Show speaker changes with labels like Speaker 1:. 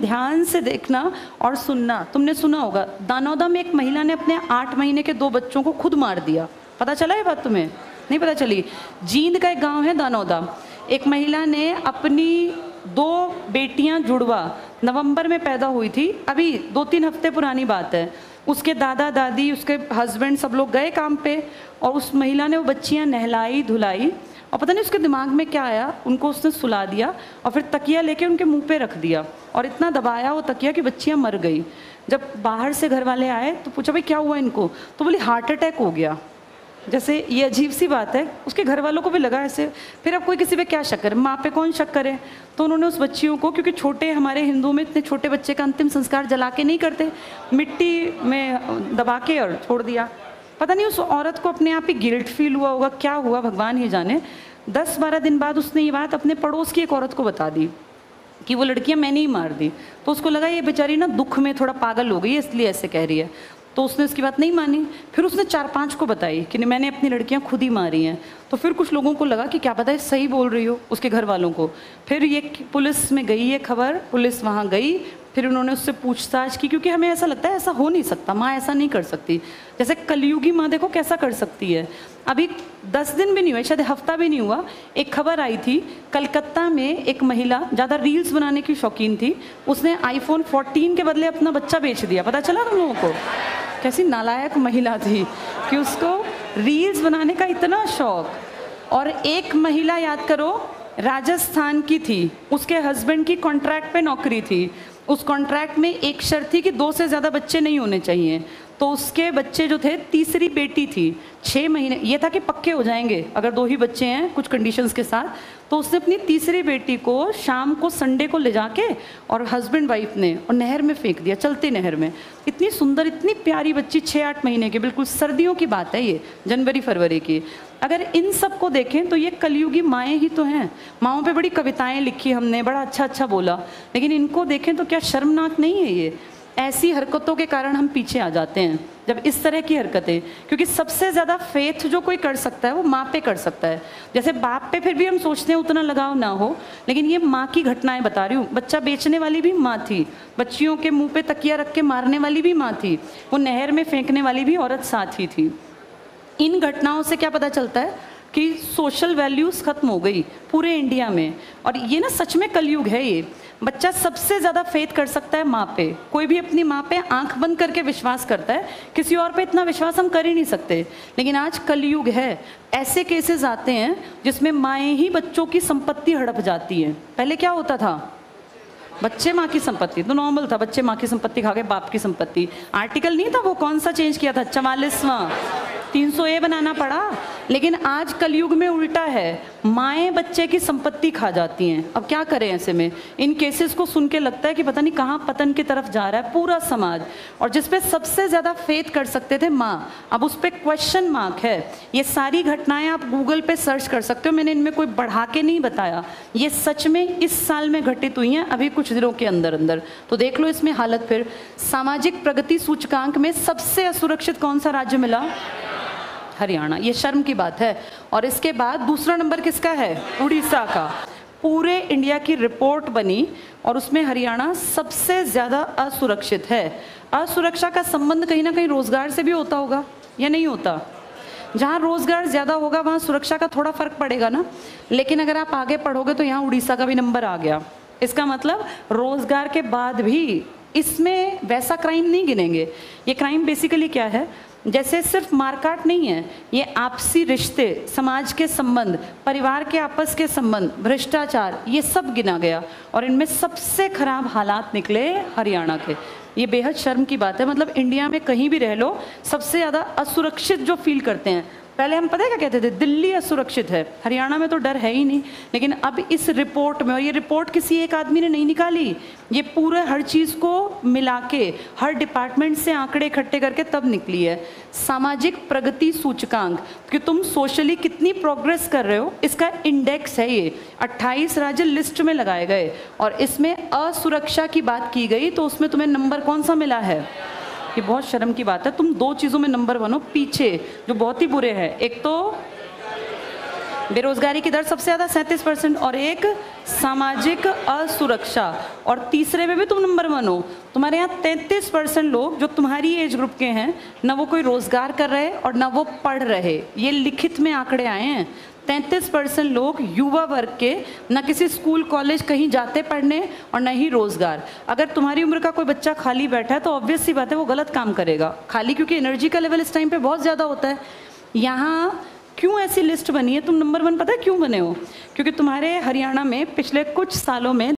Speaker 1: ध्यान से देखना और सुनना। तुमने सुना होगा दानौदा में एक महिला ने अपने 8 महीने के 2 बच्चों को खुद मार दिया। पता चला ये बात तुम्हें? नहीं पता चली? जींद का एक गांव है दानौदा। एक महिला ने अपनी 2 बेटियां जुड़वा नवंबर में पैदा हुई थी, अभी 2-3 हफ्ते पुरानी बात है। उसके दादा दादी, उसके हस्बैंड, सब लोग गए काम पे और उस महिला ने वो बच्चियां नहलाई धुलाई और पता नहीं उसके दिमाग में क्या आया, उनको उसने सुला दिया और फिर तकिया लेके उनके मुंह पे रख दिया और इतना दबाया वो तकिया कि बच्चियां मर गई। जब बाहर से घर वाले आए तो पूछा भाई क्या हुआ इनको, तो बोली हार्ट अटैक हो गया। जैसे ये अजीब सी बात है, उसके घर वालों को भी लगा ऐसे। फिर अब कोई किसी पे क्या शक करे, माँ पे कौन शक करे? तो उन्होंने उस बच्चियों को, क्योंकि छोटे हमारे हिंदुओं में इतने छोटे बच्चे का अंतिम संस्कार जला के नहीं करते, मिट्टी में दबा के और छोड़ दिया। पता नहीं उस औरत को अपने आप ही गिल्ट फील हुआ होगा, क्या हुआ भगवान ही जाने। 10-12 दिन बाद उसने ये बात अपने पड़ोस की एक औरत को बता दी कि वो लड़कियां मैंने ही मार दी। तो उसको लगा ये बेचारी ना दुख में थोड़ा पागल हो गई है इसलिए ऐसे कह रही है। तो उसने उसकी बात नहीं मानी। फिर उसने 4-5 को बताई कि नहीं मैंने अपनी लड़कियां खुद ही मारी हैं। तो फिर कुछ लोगों को लगा कि क्या पता है सही बोल रही हो, उसके घर वालों को। फिर ये पुलिस में गई ये खबर, पुलिस वहाँ गई, फिर उन्होंने उससे पूछताछ की, क्योंकि हमें ऐसा लगता है ऐसा हो नहीं सकता, माँ ऐसा नहीं कर सकती। जैसे कलयुगी माँ देखो कैसा कर सकती है। अभी 10 दिन भी नहीं हुए, शायद हफ्ता भी नहीं हुआ, एक खबर आई थी कलकत्ता में एक महिला ज़्यादा रील्स बनाने की शौकीन थी, उसने iPhone 14 के बदले अपना बच्चा बेच दिया। पता चला तुम लोगों को? कैसी नालायक महिला थी कि उसको रील्स बनाने का इतना शौक। और एक महिला याद करो राजस्थान की थी, उसके हस्बैंड की कॉन्ट्रैक्ट पे नौकरी थी। उस कॉन्ट्रैक्ट में एक शर्त थी कि 2 से ज़्यादा बच्चे नहीं होने चाहिए। तो उसके बच्चे जो थे, तीसरी बेटी थी, 6 महीने, ये था कि पक्के हो जाएंगे अगर 2 ही बच्चे हैं कुछ कंडीशंस के साथ। तो उसने अपनी तीसरी बेटी को शाम को संडे को ले जाके और हस्बैंड वाइफ ने और नहर में फेंक दिया, चलती नहर में। इतनी सुंदर इतनी प्यारी बच्ची, 6-8 महीने की, बिल्कुल सर्दियों की बात है ये, जनवरी फरवरी की। अगर इन सब को देखें तो ये कलयुगी माएँ ही तो हैं। माँओं पे बड़ी कविताएं लिखी हमने, बड़ा अच्छा अच्छा बोला, लेकिन इनको देखें तो क्या शर्मनाक नहीं है ये? ऐसी हरकतों के कारण हम पीछे आ जाते हैं जब इस तरह की हरकतें, क्योंकि सबसे ज़्यादा फेथ जो कोई कर सकता है वो माँ पे कर सकता है। जैसे बाप पे फिर भी हम सोचते हैं उतना लगाव ना हो, लेकिन ये माँ की घटनाएं बता रही हूँ। बच्चा बेचने वाली भी माँ थी, बच्चियों के मुंह पे तकिया रख के मारने वाली भी माँ थी, वो नहर में फेंकने वाली भी औरत साथ ही थी। इन घटनाओं से क्या पता चलता है कि सोशल वैल्यूज़ ख़त्म हो गई पूरे इंडिया में। और ये ना सच में कलयुग है ये। बच्चा सबसे ज़्यादा फेथ कर सकता है माँ पे। कोई भी अपनी माँ पे आंख बंद करके विश्वास करता है, किसी और पे इतना विश्वास हम कर ही नहीं सकते। लेकिन आज कलयुग है, ऐसे केसेस आते हैं जिसमें माएँ ही बच्चों की संपत्ति हड़प जाती हैं। पहले क्या होता था, बच्चे माँ की संपत्ति, तो नॉर्मल था, बच्चे माँ की संपत्ति खा गए बाप की संपत्ति। आर्टिकल नहीं था वो, कौन सा चेंज किया था, 44वां 300A बनाना पड़ा। लेकिन आज कलयुग में उल्टा है, माएँ बच्चे की संपत्ति खा जाती हैं। अब क्या करें ऐसे में? इन केसेस को सुन के लगता है कि पता नहीं कहाँ पतन की तरफ जा रहा है पूरा समाज। और जिस पे सबसे ज़्यादा फेथ कर सकते थे माँ, अब उस पर क्वेश्चन मार्क है। ये सारी घटनाएं आप गूगल पे सर्च कर सकते हो, मैंने इनमें कोई बढ़ा के नहीं बताया, ये सच में इस साल में घटित हुई हैं, अभी कुछ दिनों के अंदर अंदर। तो देख लो इसमें हालत। फिर सामाजिक प्रगति सूचकांक में सबसे असुरक्षित कौन सा राज्य मिला? हरियाणा। ये शर्म की बात है। और इसके बाद दूसरा नंबर किसका है? उड़ीसा का। पूरे इंडिया की रिपोर्ट बनी और उसमें हरियाणा सबसे ज़्यादा असुरक्षित है। असुरक्षा का संबंध कहीं ना कहीं रोजगार से भी होता होगा या नहीं होता? जहाँ रोजगार ज़्यादा होगा वहाँ सुरक्षा का थोड़ा फर्क पड़ेगा ना। लेकिन अगर आप आगे पढ़ोगे तो यहाँ उड़ीसा का भी नंबर आ गया। इसका मतलब रोजगार के बाद भी इसमें वैसा क्राइम नहीं गिनेंगे। ये क्राइम बेसिकली क्या है, जैसे सिर्फ मारकाट नहीं है, ये आपसी रिश्ते, समाज के संबंध, परिवार के आपस के संबंध, भ्रष्टाचार, ये सब गिना गया। और इनमें सबसे खराब हालात निकले हरियाणा के। ये बेहद शर्म की बात है। मतलब इंडिया में कहीं भी रह लो, सबसे ज़्यादा असुरक्षित जो फील करते हैं, पहले हम पता है क्या कहते थे, दिल्ली असुरक्षित है, हरियाणा में तो डर है ही नहीं। लेकिन अब इस रिपोर्ट में, और ये रिपोर्ट किसी एक आदमी ने नहीं निकाली, ये पूरे हर चीज़ को मिला के हर डिपार्टमेंट से आंकड़े इकट्ठे करके तब निकली है सामाजिक प्रगति सूचकांक, कि तुम सोशली कितनी प्रोग्रेस कर रहे हो, इसका इंडेक्स है ये। 28 राज्य लिस्ट में लगाए गए और इसमें असुरक्षा की बात की गई, तो उसमें तुम्हें नंबर कौन सा मिला है? ये बहुत शर्म की बात है, तुम 2 चीज़ों में नंबर 1 हो, पीछे जो बहुत ही बुरे हैं। एक तो बेरोजगारी की दर सबसे ज़्यादा 37%, और एक सामाजिक असुरक्षा, और तीसरे में भी तुम नंबर 1 हो। तुम्हारे यहाँ 33% लोग जो तुम्हारी एज ग्रुप के हैं, ना वो कोई रोजगार कर रहे और ना वो पढ़ रहे। ये लिखित में आंकड़े आए हैं। 33% लोग युवा वर्ग के ना किसी स्कूल कॉलेज कहीं जाते पढ़ने और ना ही रोजगार। अगर तुम्हारी उम्र का कोई बच्चा खाली बैठा है तो ऑब्वियस सी बात है वो गलत काम करेगा खाली, क्योंकि एनर्जी का लेवल इस टाइम पे बहुत ज़्यादा होता है। यहाँ क्यों ऐसी लिस्ट बनी है? तुम नंबर 1 पता है क्यों बने हो? क्योंकि तुम्हारे हरियाणा में पिछले कुछ सालों में